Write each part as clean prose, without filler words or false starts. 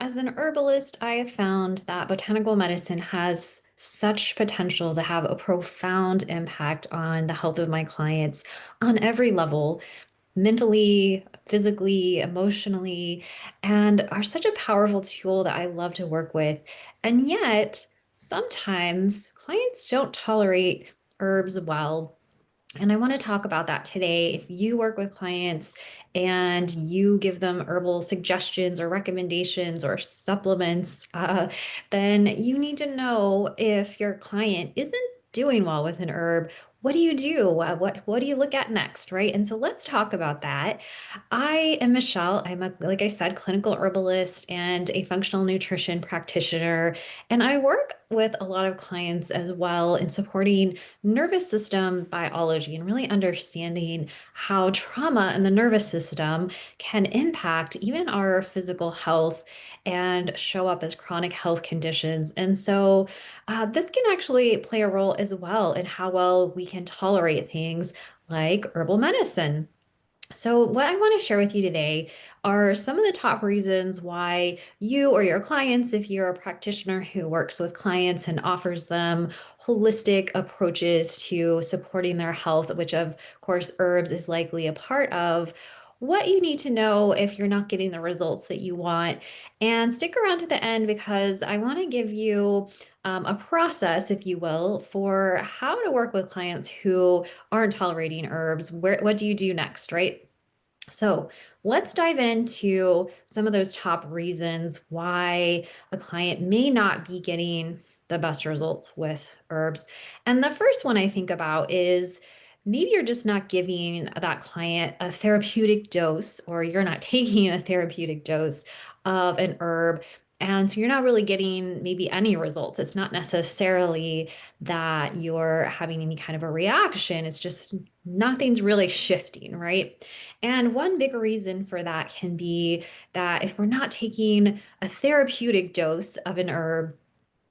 As an herbalist, I have found that botanical medicine has such potential to have a profound impact on the health of my clients on every level, mentally, physically, emotionally, and are such a powerful tool that I love to work with. And yet, sometimes clients don't tolerate herbs well. And I want to talk about that today. If you work with clients and you give them herbal suggestions or recommendations or supplements, then you need to know if your client isn't doing well with an herb. What do you do? What do you look at next, right? And so let's talk about that. I am Michelle. Like I said, clinical herbalist and a functional nutrition practitioner. And I work with a lot of clients as well in supporting nervous system biology and really understanding how trauma in the nervous system can impact even our physical health and show up as chronic health conditions. And so this can actually play a role as well in how well we can tolerate things like herbal medicine. So, what I want to share with you today are some of the top reasons why you or your clients, if you're a practitioner who works with clients and offers them holistic approaches to supporting their health, which of course herbs is likely a part of, what you need to know if you're not getting the results that you want. And stick around to the end because I want to give you a process, if you will, for how to work with clients who aren't tolerating herbs. What do you do next, right? So let's dive into some of those top reasons why a client may not be getting the best results with herbs. And the first one I think about is maybe you're just not giving that client a therapeutic dose, or you're not taking a therapeutic dose of an herb. And so you're not really getting maybe any results. It's not necessarily that you're having any kind of a reaction. It's just nothing's really shifting, right? And one big reason for that can be that if we're not taking a therapeutic dose of an herb,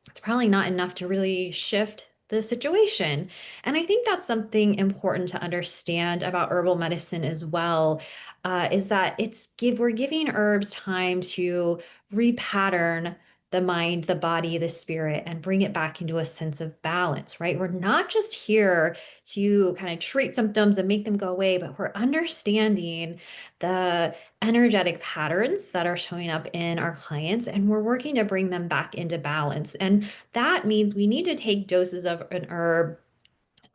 it's probably not enough to really shift the situation. And I think that's something important to understand about herbal medicine as well, is that we're giving herbs time to repattern the mind, the body, the spirit, and bring it back into a sense of balance, right? We're not just here to kind of treat symptoms and make them go away, but we're understanding the energetic patterns that are showing up in our clients, and we're working to bring them back into balance. And that means we need to take doses of an herb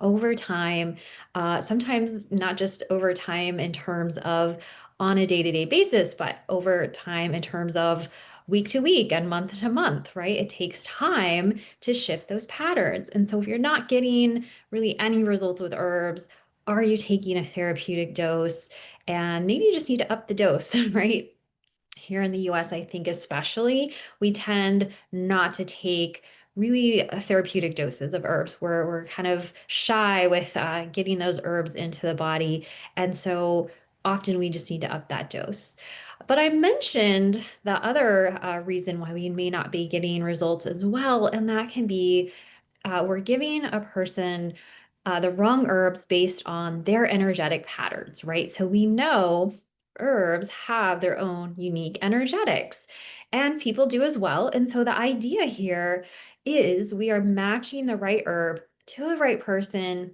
over time, sometimes not just over time in terms of on a day-to-day basis, but over time in terms of week to week and month to month, right? It takes time to shift those patterns. And so if you're not getting really any results with herbs, are you taking a therapeutic dose? And maybe you just need to up the dose, right? Here in the US, I think especially, we tend not to take really therapeutic doses of herbs. We're kind of shy with getting those herbs into the body. And so often we just need to up that dose. But I mentioned the other reason why we may not be getting results as well, and that can be we're giving a person the wrong herbs based on their energetic patterns, right? So we know herbs have their own unique energetics, and people do as well. And so the idea here is we are matching the right herb to the right person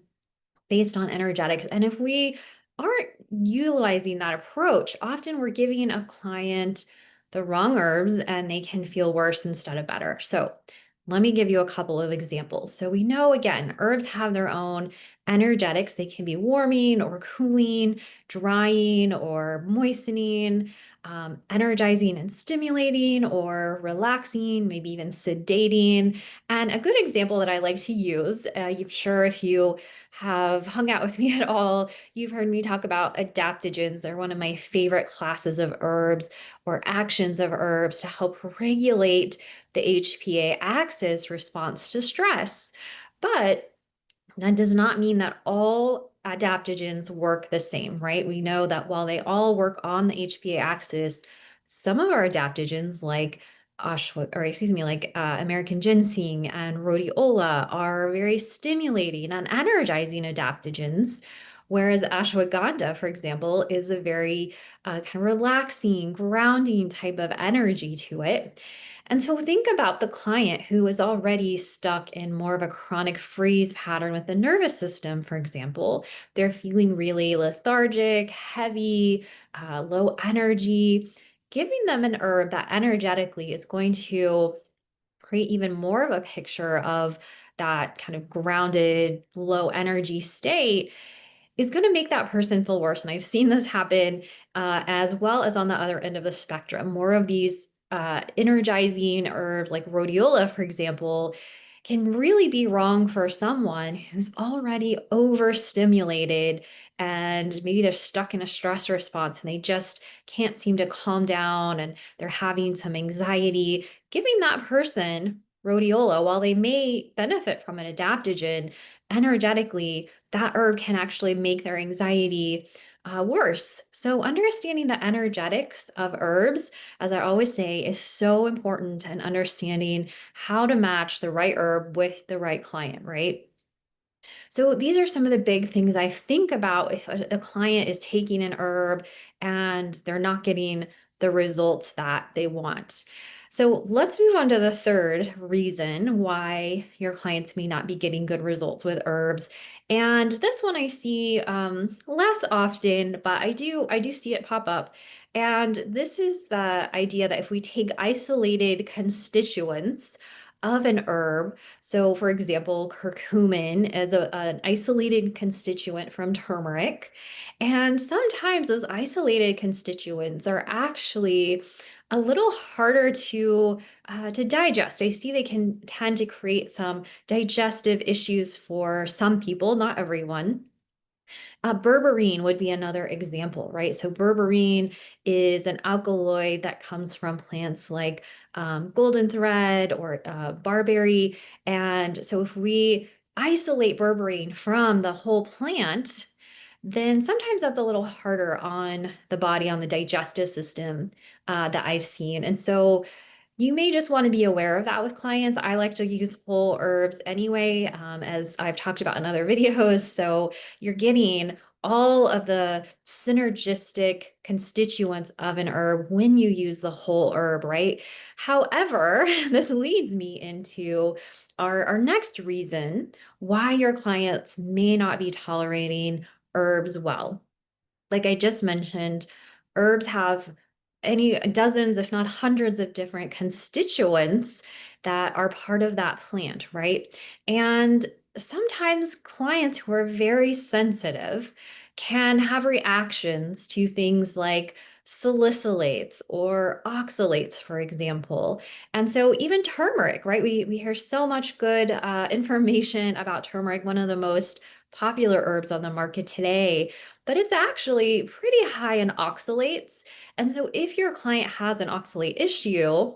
based on energetics. And if we aren't utilizing that approach, often we're giving a client the wrong herbs and they can feel worse instead of better. So let me give you a couple of examples. So we know, again, herbs have their own energetics. They can be warming or cooling, drying or moistening, energizing and stimulating, or relaxing, maybe even sedating. And a good example that I like to use, I'm sure if you have hung out with me at all, you've heard me talk about adaptogens. They're one of my favorite classes of herbs or actions of herbs to help regulate the HPA axis response to stress. But that does not mean that all adaptogens work the same, right? We know that while they all work on the HPA axis, some of our adaptogens like American ginseng and rhodiola are very stimulating and energizing adaptogens, Whereas ashwagandha, for example, is a very kind of relaxing, grounding type of energy to it. And so think about the client who is already stuck in more of a chronic freeze pattern with the nervous system, for example. They're feeling really lethargic, heavy, low energy. Giving them an herb that energetically is going to create even more of a picture of that kind of grounded, low energy state is going to make that person feel worse. And I've seen this happen as well as on the other end of the spectrum. More of these energizing herbs like rhodiola, for example, can really be wrong for someone who's already overstimulated and maybe they're stuck in a stress response and they just can't seem to calm down and they're having some anxiety. Giving that person rhodiola, while they may benefit from an adaptogen, energetically, that herb can actually make their anxiety worse. So, understanding the energetics of herbs, as I always say, is so important, and understanding how to match the right herb with the right client, right? So these are some of the big things I think about if a client is taking an herb and they're not getting the results that they want. So let's move on to the third reason why your clients may not be getting good results with herbs. And this one I see less often, but I do see it pop up. And this is the idea that if we take isolated constituents of an herb, so, for example, curcumin is an isolated constituent from turmeric. And sometimes those isolated constituents are actually a little harder to digest. I see they can tend to create some digestive issues for some people, not everyone. Berberine would be another example, right? So berberine is an alkaloid that comes from plants like golden thread or barberry. And so if we isolate berberine from the whole plant, then sometimes that's a little harder on the body, on the digestive system that I've seen. And so you may just want to be aware of that with clients. I like to use whole herbs anyway, as I've talked about in other videos. So you're getting all of the synergistic constituents of an herb when you use the whole herb, right? However, this leads me into our next reason why your clients may not be tolerating herbs well. Like I just mentioned, herbs have any dozens, if not hundreds of different constituents that are part of that plant, right? And sometimes clients who are very sensitive can have reactions to things like salicylates or oxalates, for example. And so even turmeric, right? We hear so much good information about turmeric, one of the most popular herbs on the market today, but it's actually pretty high in oxalates. And so if your client has an oxalate issue,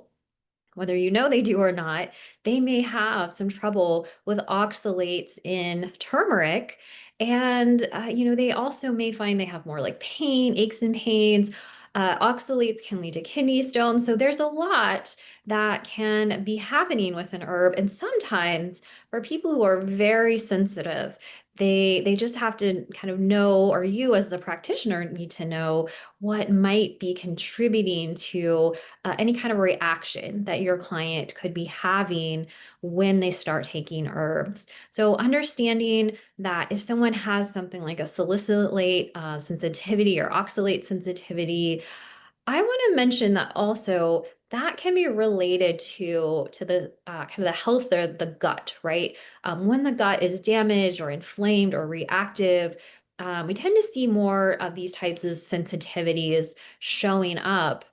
whether you know they do or not, they may have some trouble with oxalates in turmeric. And, they also may find they have more like pain, aches and pains. Oxalates can lead to kidney stones. So there's a lot that can be happening with an herb. And sometimes for people who are very sensitive, they just have to kind of know, or you as the practitioner need to know what might be contributing to any kind of reaction that your client could be having when they start taking herbs. So, understanding that if someone has something like a salicylate sensitivity or oxalate sensitivity, I want to mention that also that can be related to the kind of the health of the gut, right? When the gut is damaged or inflamed or reactive, we tend to see more of these types of sensitivities showing up.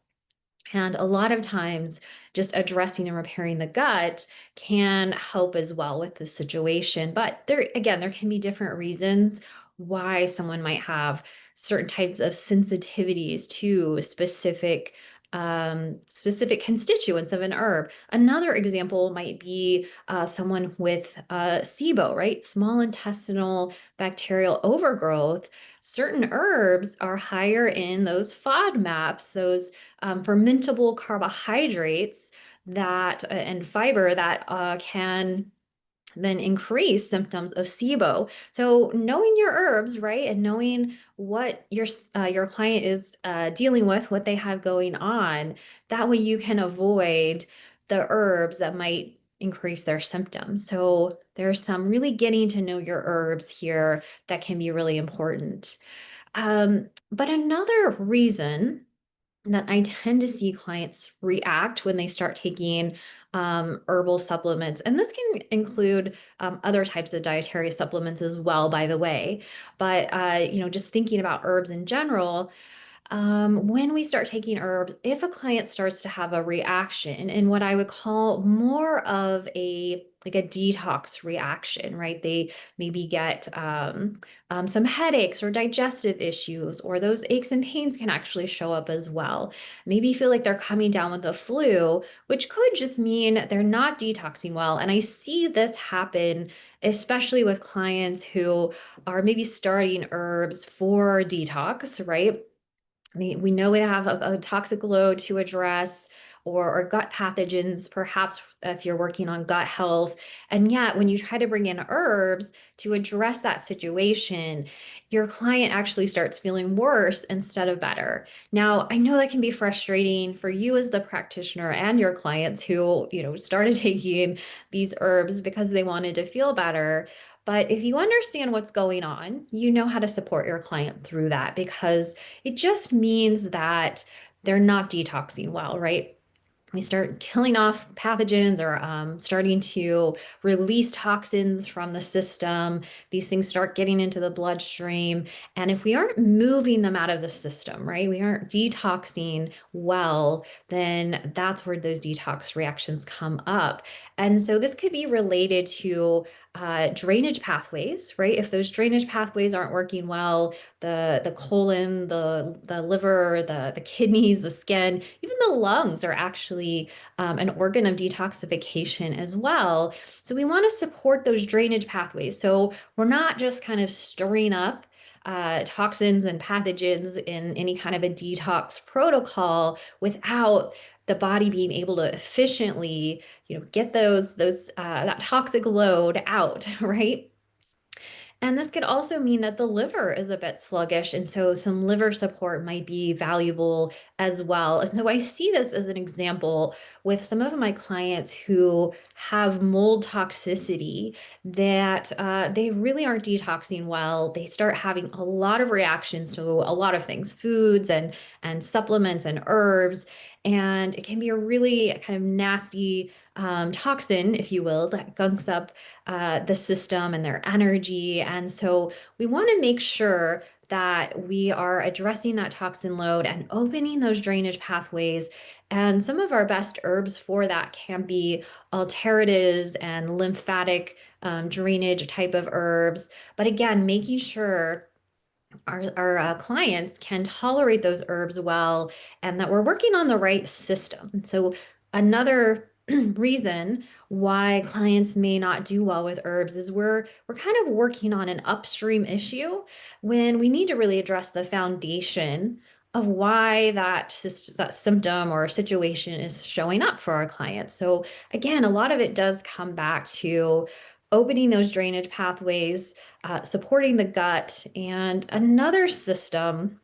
And a lot of times, just addressing and repairing the gut can help as well with the situation. But there, again, there can be different reasons why someone might have certain types of sensitivities to specific constituents of an herb. Another example might be someone with SIBO, right? Small intestinal bacterial overgrowth. Certain herbs are higher in those FODMAPs, those fermentable carbohydrates that and fiber that can then increase symptoms of SIBO. So knowing your herbs, right, and knowing what your client is dealing with, what they have going on, that way you can avoid the herbs that might increase their symptoms. So there's some really getting to know your herbs here that can be really important. But another reason that I tend to see clients react when they start taking herbal supplements. And this can include other types of dietary supplements as well, by the way. But, just thinking about herbs in general, when we start taking herbs, if a client starts to have a reaction and what I would call more of a like a detox reaction, right? They maybe get some headaches or digestive issues, or those aches and pains can actually show up as well. Maybe feel like they're coming down with the flu, which could just mean they're not detoxing well. And I see this happen, especially with clients who are maybe starting herbs for detox, right? We know we have a toxic load to address, or gut pathogens, perhaps if you're working on gut health. And yet, when you try to bring in herbs to address that situation, your client actually starts feeling worse instead of better. Now, I know that can be frustrating for you as the practitioner and your clients who, started taking these herbs because they wanted to feel better. But if you understand what's going on, you know how to support your client through that, because it just means that they're not detoxing well, right? We start killing off pathogens, or starting to release toxins from the system. These things start getting into the bloodstream. And if we aren't moving them out of the system, right, we aren't detoxing well, then that's where those detox reactions come up. And so this could be related to drainage pathways, right? If those drainage pathways aren't working well, the colon, the liver, the kidneys, the skin, even the lungs are actually an organ of detoxification as well. So we want to support those drainage pathways. So we're not just kind of stirring up toxins and pathogens in any kind of a detox protocol without the body being able to efficiently, get those that toxic load out, right? And this could also mean that the liver is a bit sluggish, and so some liver support might be valuable as well. And so I see this as an example with some of my clients who have mold toxicity, that they really aren't detoxing well. They start having a lot of reactions to a lot of things, foods and supplements and herbs, and it can be a really kind of nasty toxin, if you will, that gunks up the system and their energy. And so we want to make sure that we are addressing that toxin load and opening those drainage pathways. And some of our best herbs for that can be alteratives and lymphatic drainage type of herbs. But again, making sure our clients can tolerate those herbs well, and that we're working on the right system. So another reason why clients may not do well with herbs is we're kind of working on an upstream issue when we need to really address the foundation of why that symptom or situation is showing up for our clients. So again, a lot of it does come back to opening those drainage pathways, supporting the gut. And another system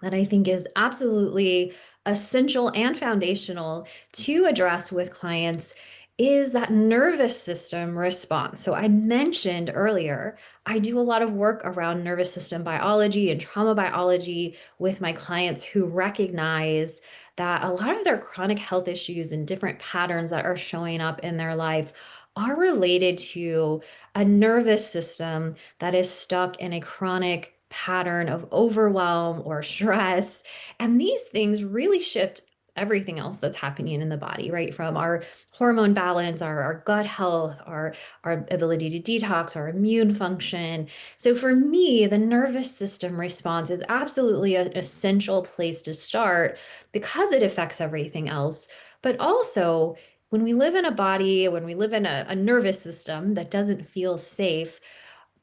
that I think is absolutely essential and foundational to address with clients is that nervous system response. So I mentioned earlier, I do a lot of work around nervous system biology and trauma biology with my clients who recognize that a lot of their chronic health issues and different patterns that are showing up in their life are related to a nervous system that is stuck in a chronic pattern of overwhelm or stress. And these things really shift everything else that's happening in the body, right? From our hormone balance, our gut health, our ability to detox, our immune function. So for me, the nervous system response is absolutely an essential place to start because it affects everything else. But also, when we live in a body, when we live in a nervous system that doesn't feel safe,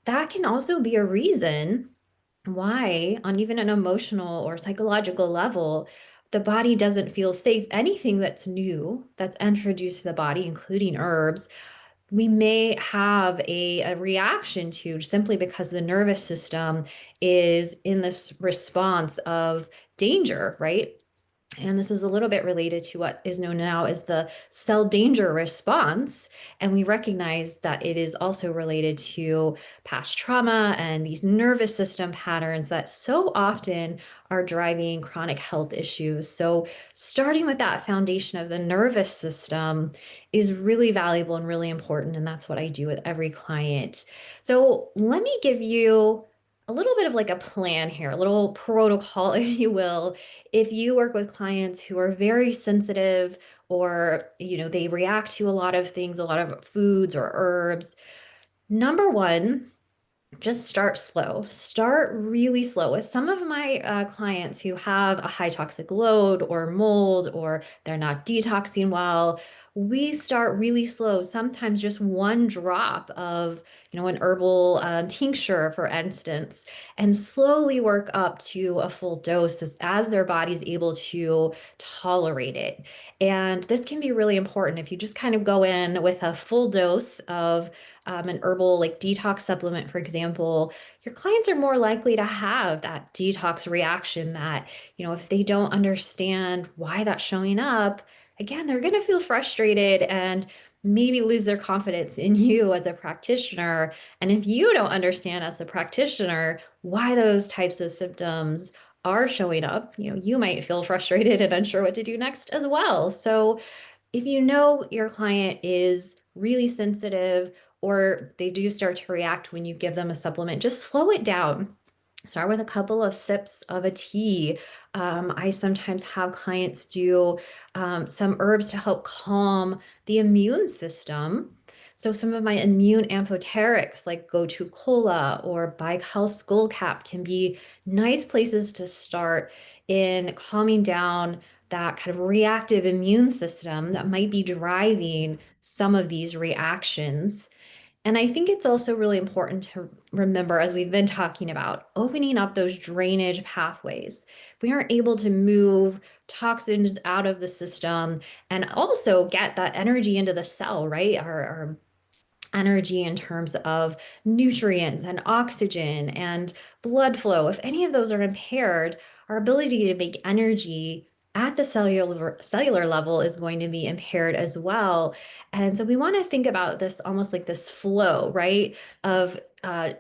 that can also be a reason why, on even an emotional or psychological level, the body doesn't feel safe. Anything that's new, that's introduced to the body, including herbs, we may have a reaction to simply because the nervous system is in this response of danger, right? And this is a little bit related to what is known now as the cell danger response. And we recognize that it is also related to past trauma and these nervous system patterns that so often are driving chronic health issues. So, starting with that foundation of the nervous system is really valuable and really important. And that's what I do with every client. So, let me give you a little bit of like a plan here, a little protocol, if you will, if you work with clients who are very sensitive or they react to a lot of things, a lot of foods or herbs. Number one, just start slow. Start really slow. With some of my clients who have a high toxic load or mold or they're not detoxing well, we start really slow. Sometimes just one drop of, an herbal tincture, for instance, and slowly work up to a full dose as their body's able to tolerate it. And this can be really important if you just kind of go in with a full dose of an herbal like detox supplement, for example, your clients are more likely to have that detox reaction that, if they don't understand why that's showing up, again, they're going to feel frustrated and maybe lose their confidence in you as a practitioner. And if you don't understand as a practitioner why those types of symptoms are showing up, you might feel frustrated and unsure what to do next as well. So if you know your client is really sensitive or they do start to react when you give them a supplement, just slow it down. Start with a couple of sips of a tea. I sometimes have clients do some herbs to help calm the immune system. So some of my immune amphoterics like gotu kola or baikal skullcap can be nice places to start in calming down that kind of reactive immune system that might be driving some of these reactions. And I think it's also really important to remember, as we've been talking about, opening up those drainage pathways. We aren't able to move toxins out of the system and also get that energy into the cell, right? Our energy in terms of nutrients and oxygen and blood flow. If any of those are impaired, our ability to make energy at the cellular level is going to be impaired as well. And so we want to think about this almost like this flow, right? Of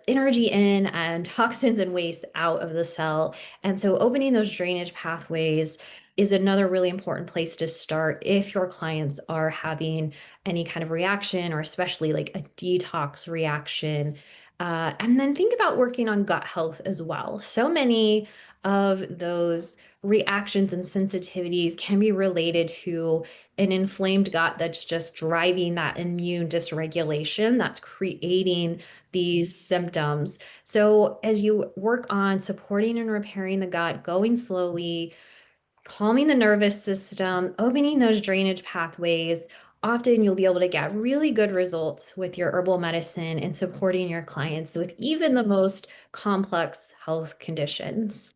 energy in and toxins and waste out of the cell. And so opening those drainage pathways is another really important place to start if your clients are having any kind of reaction, or especially like a detox reaction. And then think about working on gut health as well. So many of those reactions and sensitivities can be related to an inflamed gut that's just driving that immune dysregulation that's creating these symptoms. So, as you work on supporting and repairing the gut, going slowly, calming the nervous system, opening those drainage pathways, often you'll be able to get really good results with your herbal medicine and supporting your clients with even the most complex health conditions.